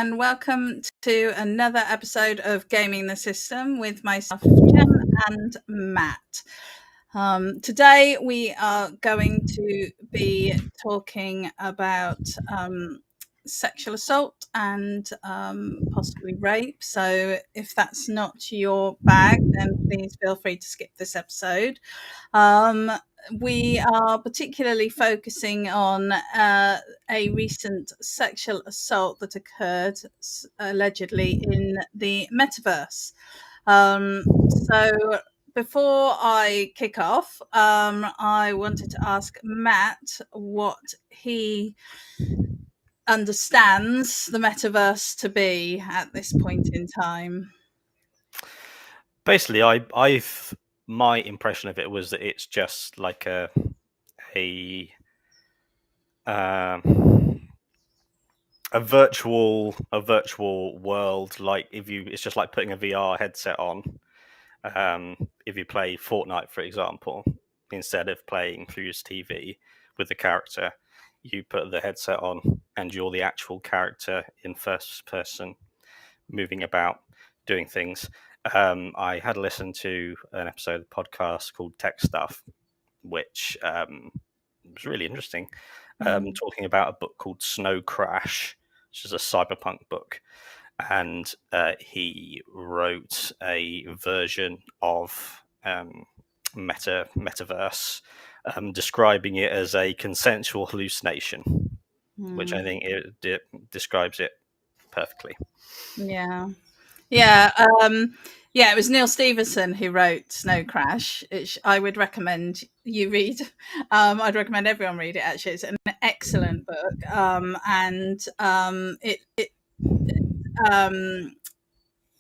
and welcome to another episode of Gaming the System with myself, Jem and Matt. Today we are going to be talking about sexual assault and possibly rape. So if that's not your bag, then please feel free to skip this episode. We are particularly focusing on a recent sexual assault that occurred allegedly in the Metaverse. So before I kick off, I wanted to ask Matt what he understands the Metaverse to be at this point in time. Basically, my impression of it was that it's just like a virtual world. Like it's just like putting a VR headset on. If you play Fortnite, for example, instead of playing through your TV with the character, you put the headset on and you're the actual character in first person, moving about, doing things. I had listened to an episode of the podcast called Tech Stuff, which was really interesting, talking about a book called Snow Crash, which is a cyberpunk book. And he wrote a version of Metaverse, describing it as a consensual hallucination, which I think it describes it perfectly. It was Neal Stephenson who wrote Snow Crash, which I would recommend you read. I'd recommend everyone read it, actually. It's an excellent book.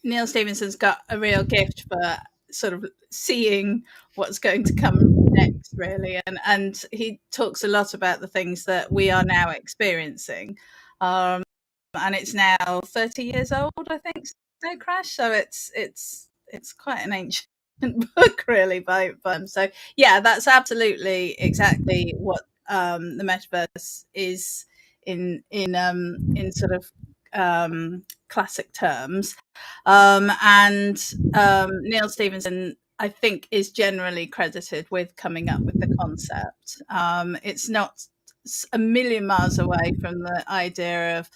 Neal Stephenson's got a real gift for sort of seeing what's going to come next, really. And he talks a lot about the things that we are now experiencing. And it's now 30 years old, I think, Snow Crash. So it's quite an ancient book, really, by him. So yeah, that's absolutely exactly what the Metaverse is in sort of classic terms. Neal Stephenson, I think, is generally credited with coming up with the concept. It's not a million miles away from the idea of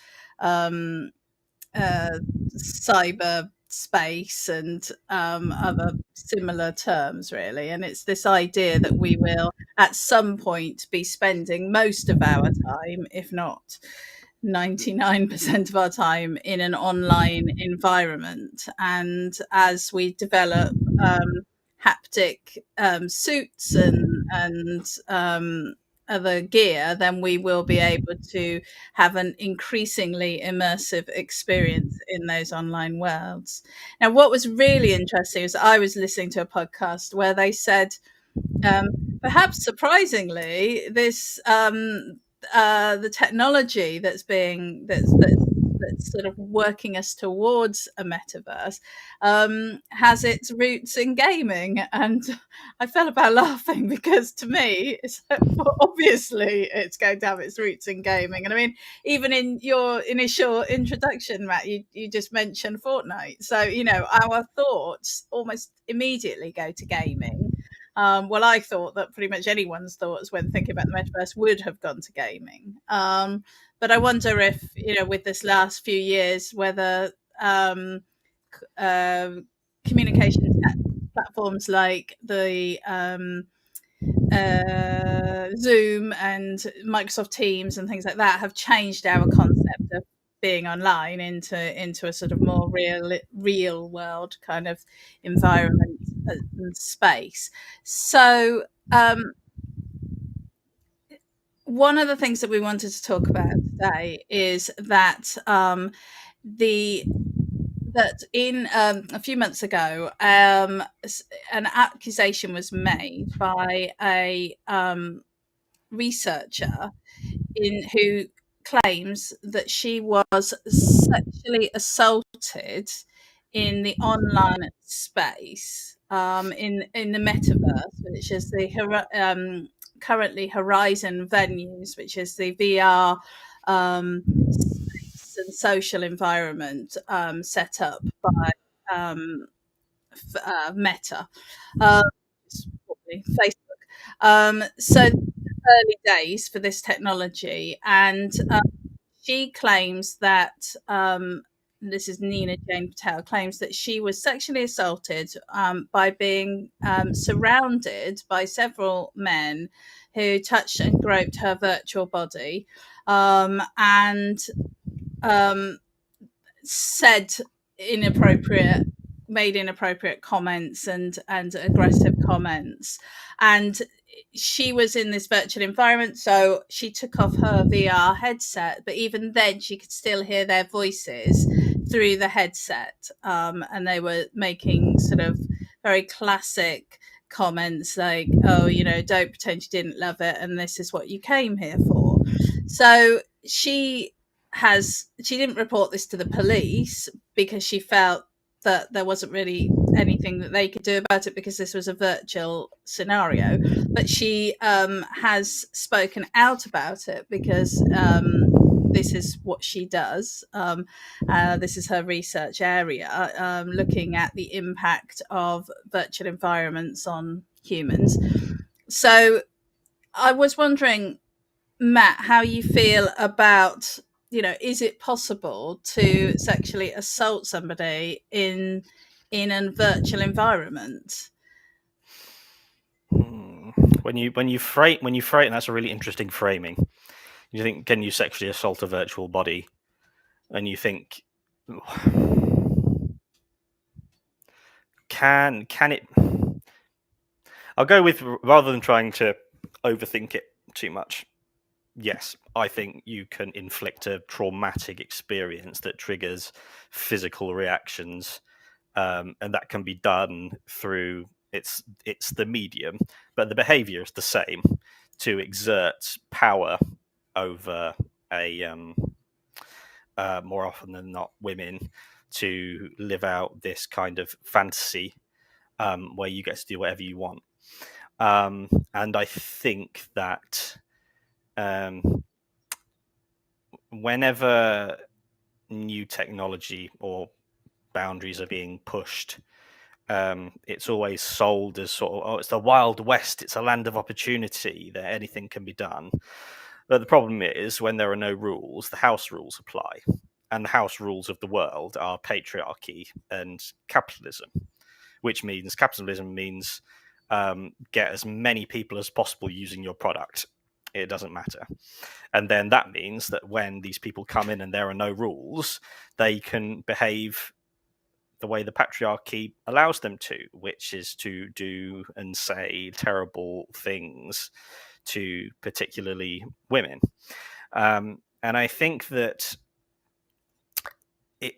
cyber space and other similar terms, really. And it's this idea that we will at some point be spending most of our time, if not 99% of our time, in an online environment. And as we develop haptic suits and other gear, then we will be able to have an increasingly immersive experience in those online worlds. Now, what was really interesting is I was listening to a podcast where they said, perhaps surprisingly, this the technology that's sort of working us towards a metaverse has its roots in gaming. And I felt about laughing, because to me, obviously it's going to have its roots in gaming. And I mean, even in your initial introduction, Matt, you just mentioned Fortnite. So, our thoughts almost immediately go to gaming. Well, I thought that pretty much anyone's thoughts when thinking about the metaverse would have gone to gaming. But I wonder if, with this last few years, whether communication platforms like the Zoom and Microsoft Teams and things like that have changed our concept of being online into a sort of more real world kind of environment and space. So one of the things that we wanted to talk about today is that that in a few months ago, an accusation was made by a researcher who claims that she was sexually assaulted in the online space, in the Metaverse, which is the currently Horizon Venues, which is the VR space and social environment set up by Meta, Facebook. So early days for this technology, and she claims that this is Nina Jane Patel claims that she was sexually assaulted by being surrounded by several men who touched and groped her virtual body, and said made inappropriate comments and aggressive comments. And she was in this virtual environment, so she took off her VR headset, but even then she could still hear their voices through the headset, and they were making sort of very classic comments like, oh, don't pretend you didn't love it and this is what you came here for. So she didn't report this to the police because she felt that there wasn't really anything that they could do about it because this was a virtual scenario. But she has spoken out about it because this is what she does. This is her research area, looking at the impact of virtual environments on humans. So I was wondering, Matt, how you feel about, is it possible to sexually assault somebody in a virtual environment? When you frame, that's a really interesting framing. You think, can you sexually assault a virtual body? And you think, can it? I'll go with, rather than trying to overthink it too much. Yes, I think you can inflict a traumatic experience that triggers physical reactions, and that can be done through it's the medium, but the behavior is the same, to exert power over a more often than not women, to live out this kind of fantasy where you get to do whatever you want. And I think that whenever new technology or boundaries are being pushed, it's always sold as sort of, oh, it's the Wild West, it's a land of opportunity, that anything can be done. But the problem is, when there are no rules, the house rules apply. And the house rules of the world are patriarchy and capitalism, which means capitalism means get as many people as possible using your product. It doesn't matter. And then that means that when these people come in and there are no rules, they can behave the way the patriarchy allows them to, which is to do and say terrible things to particularly women. And I think that the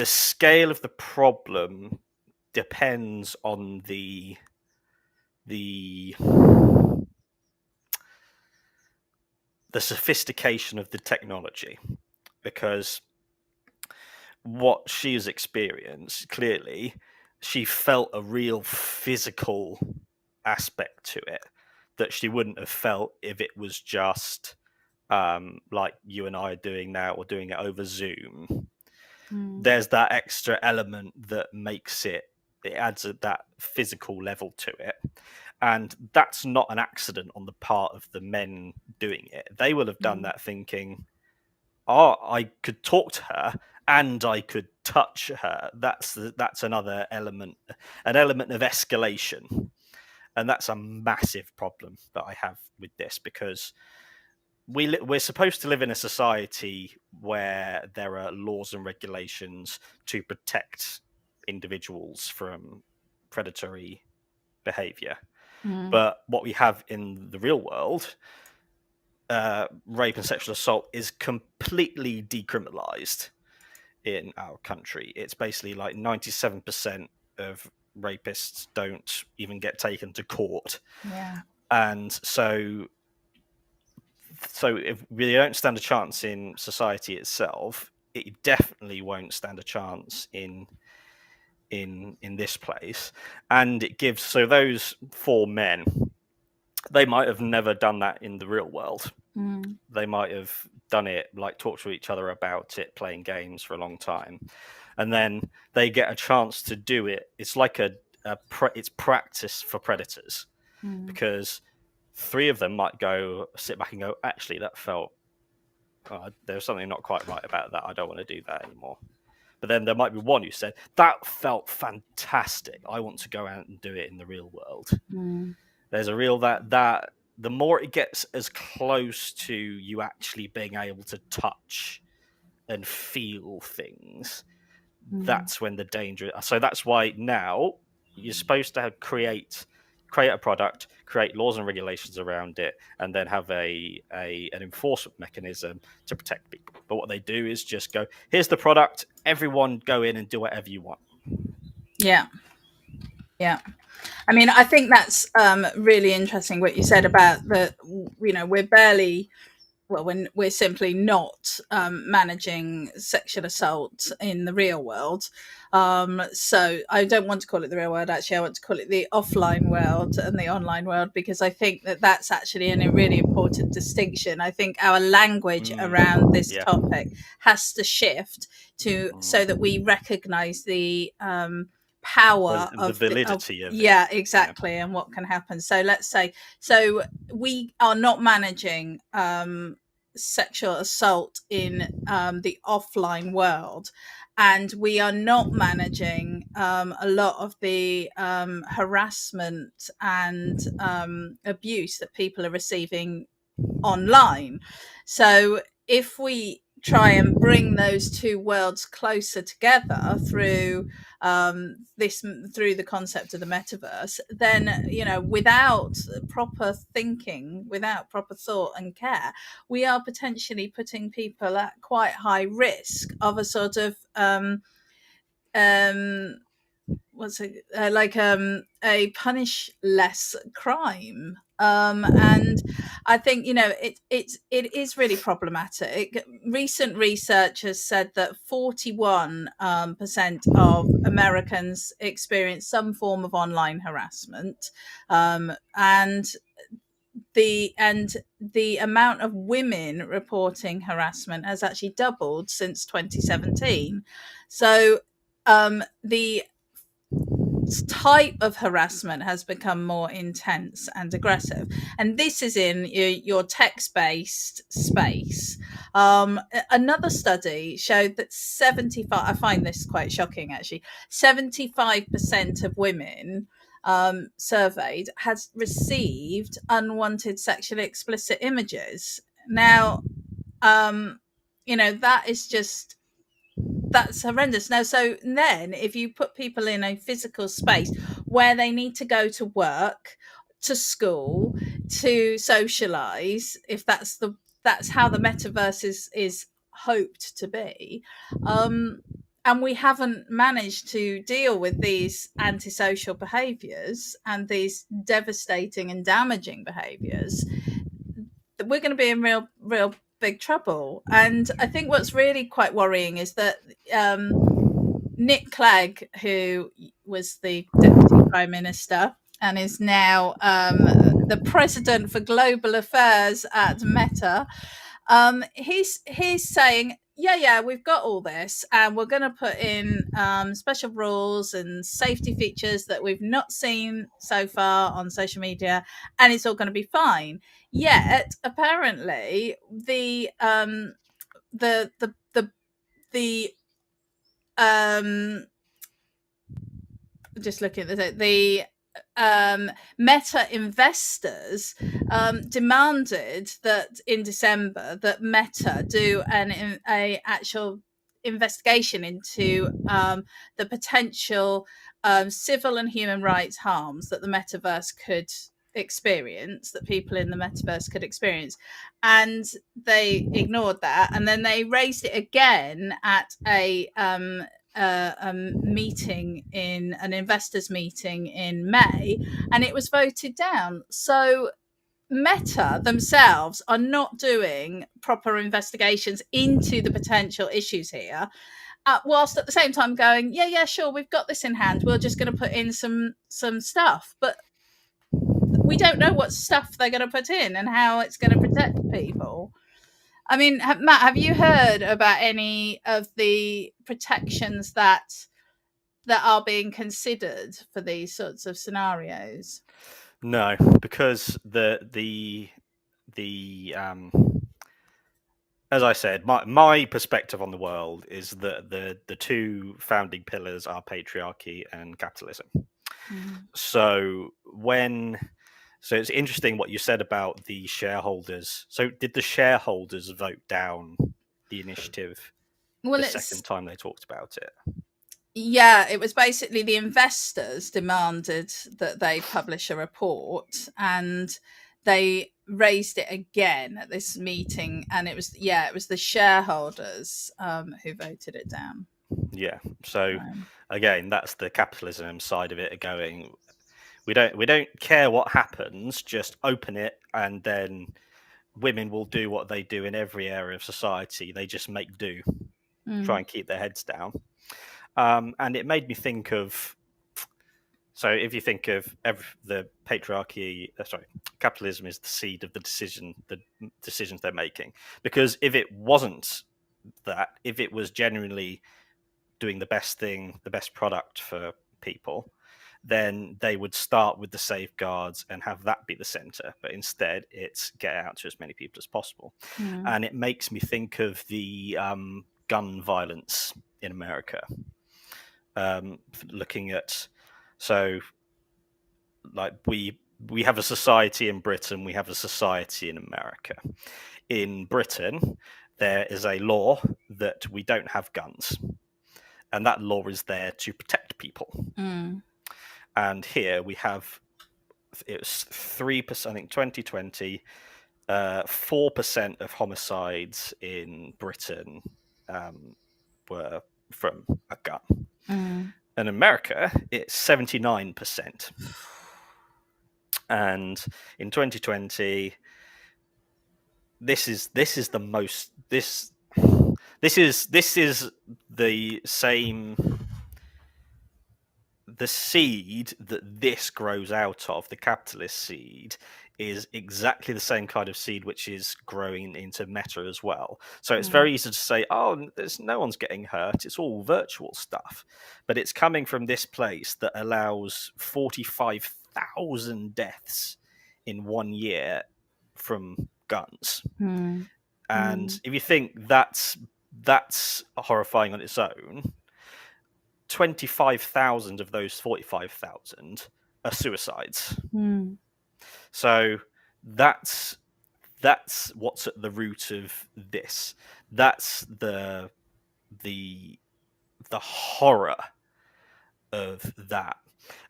scale of the problem depends on the sophistication of the technology, because what she has experienced, clearly she felt a real physical aspect to it that she wouldn't have felt if it was just like you and I are doing now, or doing it over Zoom. There's that extra element that makes it adds that physical level to it. And that's not an accident on the part of the men doing it. They will have done that thinking, oh, I could talk to her and I could touch her. That's another element, an element of escalation. And that's a massive problem that I have with this, because we're supposed to live in a society where there are laws and regulations to protect individuals from predatory behavior. But what we have in the real world, rape and sexual assault, is completely decriminalized in our country. It's basically like 97% of rapists don't even get taken to court. Yeah. And so if we don't stand a chance in society itself, it definitely won't stand a chance in this place. And it gives, so those 4 men, they might have never done that in the real world. They might have done it, like talked to each other about it, playing games for a long time, and then they get a chance to do it. It's like it's practice for predators, because 3 of them might go sit back and go, actually, that felt there's something not quite right about that. I don't want to do that anymore. But then there might be one who said, that felt fantastic. I want to go out and do it in the real world. There's a real that the more it gets as close to you actually being able to touch and feel things, that's when the danger. So that's why now you're supposed to create a product, create laws and regulations around it, and then have an enforcement mechanism to protect people. But what they do is just go, here's the product, everyone go in and do whatever you want. Yeah. I mean, I think that's really interesting what you said about we're barely, when we're simply not managing sexual assault in the real world. So I don't want to call it the real world. Actually, I want to call it the offline world and the online world, because I think that that's actually a really important distinction. I think our language around this topic has to shift so that we recognize the power the validity of it. Yeah, exactly. And what can happen. So let's say, we are not managing sexual assault in the offline world, and we are not managing a lot of the harassment and abuse that people are receiving online. So if we try and bring those 2 worlds closer together through through the concept of the metaverse, then without proper thinking, without proper thought and care, we are potentially putting people at quite high risk of a sort of a punish less crime. And I think it is really problematic. Recent research has said that 41% of Americans experience some form of online harassment, and the amount of women reporting harassment has actually doubled since 2017. So the type of harassment has become more intense and aggressive, and this is in your text-based space. Another study showed that 75, I find this quite shocking actually, 75% of women surveyed has received unwanted sexually explicit images. Now that is just, that's horrendous. Now, so then if you put people in a physical space where they need to go to work, to school, to socialize, if that's how the metaverse is hoped to be, and we haven't managed to deal with these antisocial behaviors and these devastating and damaging behaviors, we're going to be in real big trouble. And I think what's really quite worrying is that Nick Clegg, who was the Deputy Prime Minister and is now the President for Global Affairs at Meta, he's saying, we've got all this, and we're going to put in special rules and safety features that we've not seen so far on social media, and it's all going to be fine. Yet, apparently, just looking at this, the Meta investors demanded that in December that Meta do a actual investigation into the potential civil and human rights harms that the metaverse could experience, that people in the metaverse could experience, and they ignored that, and then they raised it again at a meeting, in an investors meeting in May, and it was voted down. So Meta themselves are not doing proper investigations into the potential issues here, whilst at the same time going, sure, we've got this in hand, we're just going to put in some stuff, but we don't know what stuff they're going to put in and how it's going to protect people. I mean, Matt, have you heard about any of the protections that are being considered for these sorts of scenarios? No, because as I said, my perspective on the world is that the two founding pillars are patriarchy and capitalism. Mm. So it's interesting what you said about the shareholders. So did the shareholders vote down the initiative Well, the it's second time they talked about it? yeah, it was basically the investors demanded that they publish a report, and they raised it again at this meeting, and it was the shareholders who voted it down. Yeah. So Um, again, that's the capitalism side of it going, we don't care what happens, just open it, and then women will do what they do in every area of society. They just make do, try and keep their heads down. And it made me think of, so if you think of the patriarchy, capitalism is the seed of the decisions they're making. Because if it wasn't that, if it was genuinely doing the best thing, the best product for people, then they would start with the safeguards and have that be the center. But instead, it's get out to as many people as possible. And it makes me think of the gun violence in America. Looking at, so like we have a society in Britain, we have a society in America. In Britain, there is a law that we don't have guns, and that law is there to protect people. And here we have, it was 3%, I think 2020, 4% of homicides in Britain were from a gun. In America, it's 79%. And in 2020, this is the most this is the same, the seed that this grows out of, the capitalist seed, is exactly the same kind of seed which is growing into Meta as well. So it's very easy to say, oh, there's no one's getting hurt, it's all virtual stuff. But it's coming from this place that allows 45,000 deaths in 1 year from guns. And if you think that's horrifying on its own, 25,000 of those 45,000 are suicides. So that's what's at the root of this. That's the horror of that.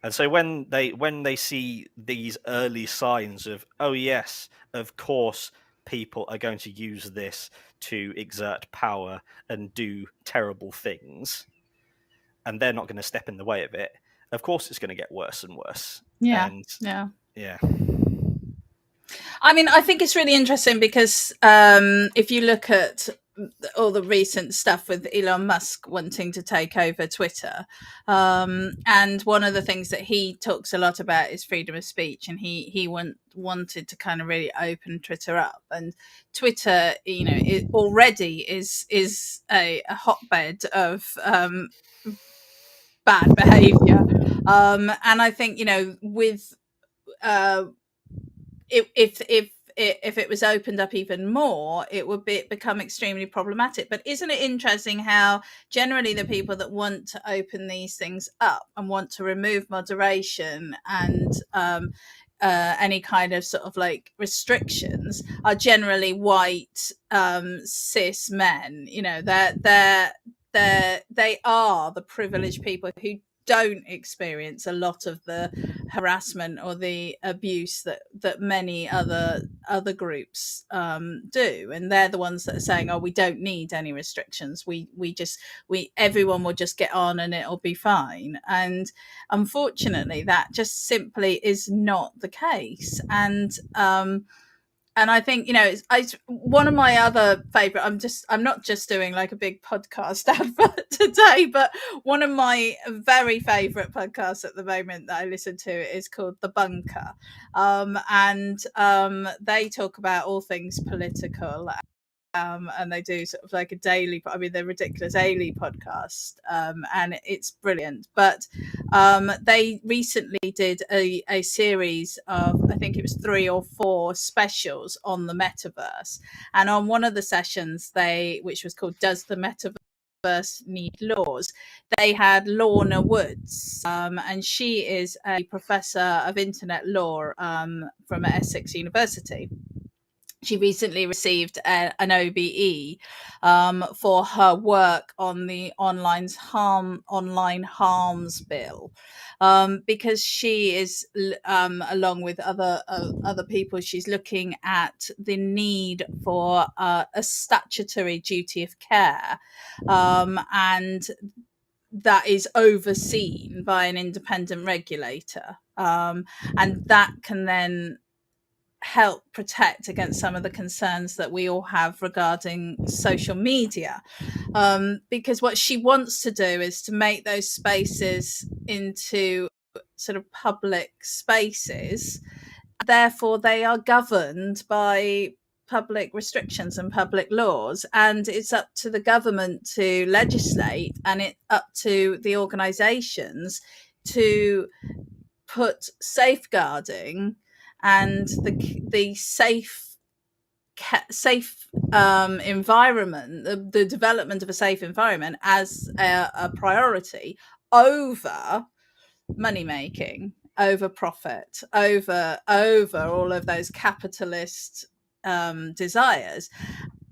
And so when they see these early signs of, oh yes, of course people are going to use this to exert power and do terrible things, and they're not going to step in the way of it, of course it's going to get worse and worse. And yeah. I mean, I think it's really interesting because if you look at all the recent stuff with Elon Musk wanting to take over Twitter, and one of the things that he talks a lot about is freedom of speech, and he wanted to kind of really open Twitter up. And Twitter, you know, it already is a hotbed of bad behavior, and I think, you know, with if it was opened up even more, it would become extremely problematic. But isn't it interesting how generally the people that want to open these things up and want to remove moderation and any kind of sort of like restrictions are generally white cis men? You know, they are the privileged people who don't experience a lot of the harassment or the abuse that many other groups do, and they're the ones that are saying, oh, we don't need any restrictions, we everyone will just get on and it'll be fine. And unfortunately that just simply is not the case. And I think, you know, one of my other favorite, I'm not just doing like a big podcast advert today, but one of my very favorite podcasts at the moment that I listen to is called The Bunker. And they talk about all things political. and they do sort of like a daily, I mean, the Ridiculous Ailey podcast, and it's brilliant. But they recently did a series of, I think it was 3 or 4 specials on the metaverse. And on one of the sessions, which was called "Does the Metaverse Need Laws?" they had Lorna Woods, and she is a professor of internet law from Essex University. She recently received an OBE for her work on the online harms bill, because she is, along with other people, she's looking at the need for a statutory duty of care, and that is overseen by an independent regulator, and that can then help protect against some of the concerns that we all have regarding social media, because what she wants to do is to make those spaces into sort of public spaces. Therefore, they are governed by public restrictions and public laws, and it's up to the government to legislate, and it's up to the organizations to put safeguarding and the safe environment, the development of a safe environment, as a priority over money making, over profit, over all of those capitalist desires.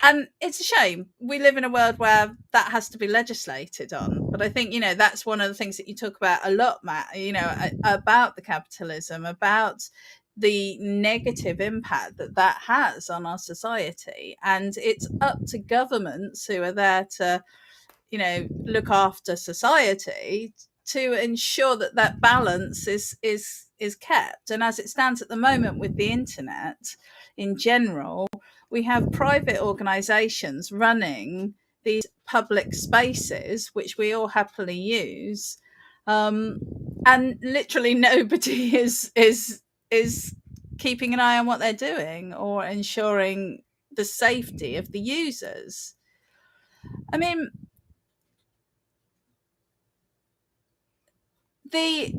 And it's a shame we live in a world where that has to be legislated on. But I think, that's one of the things that you talk about a lot, Matt, about the capitalism, about the negative impact that has on our society. And it's up to governments who are there to, look after society, to ensure that balance is kept. And as it stands at the moment with the internet in general, we have private organizations running these public spaces, which we all happily use, and literally nobody is keeping an eye on what they're doing or ensuring the safety of the users. I mean, the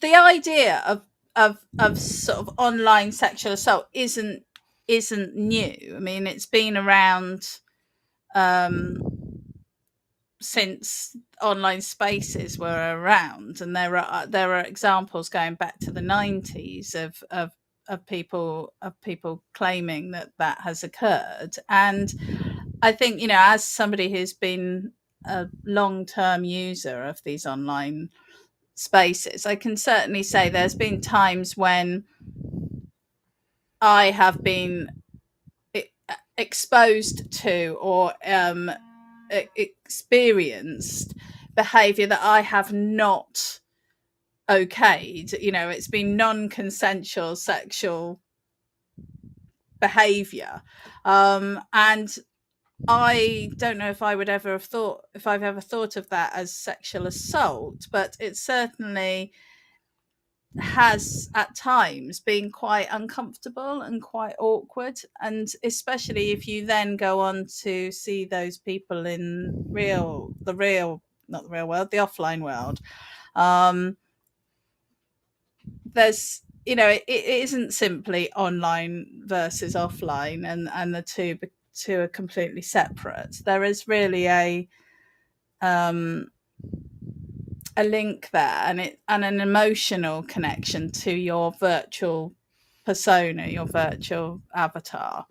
idea of sort of online sexual assault isn't new. I mean, it's been around since online spaces were around, and there are examples going back to the 90s of people claiming that has occurred. And I think, as somebody who's been a long-term user of these online spaces, I can certainly say there's been times when I have been exposed to or experienced behavior that I have not okayed. It's been non-consensual sexual behavior, and I don't know if I've ever thought of that as sexual assault, but it certainly has at times been quite uncomfortable and quite awkward. And especially if you then go on to see those people in the offline world, there's, it isn't simply online versus offline, and the two are completely separate. There is really a link there, and an emotional connection to your virtual persona, your virtual avatar.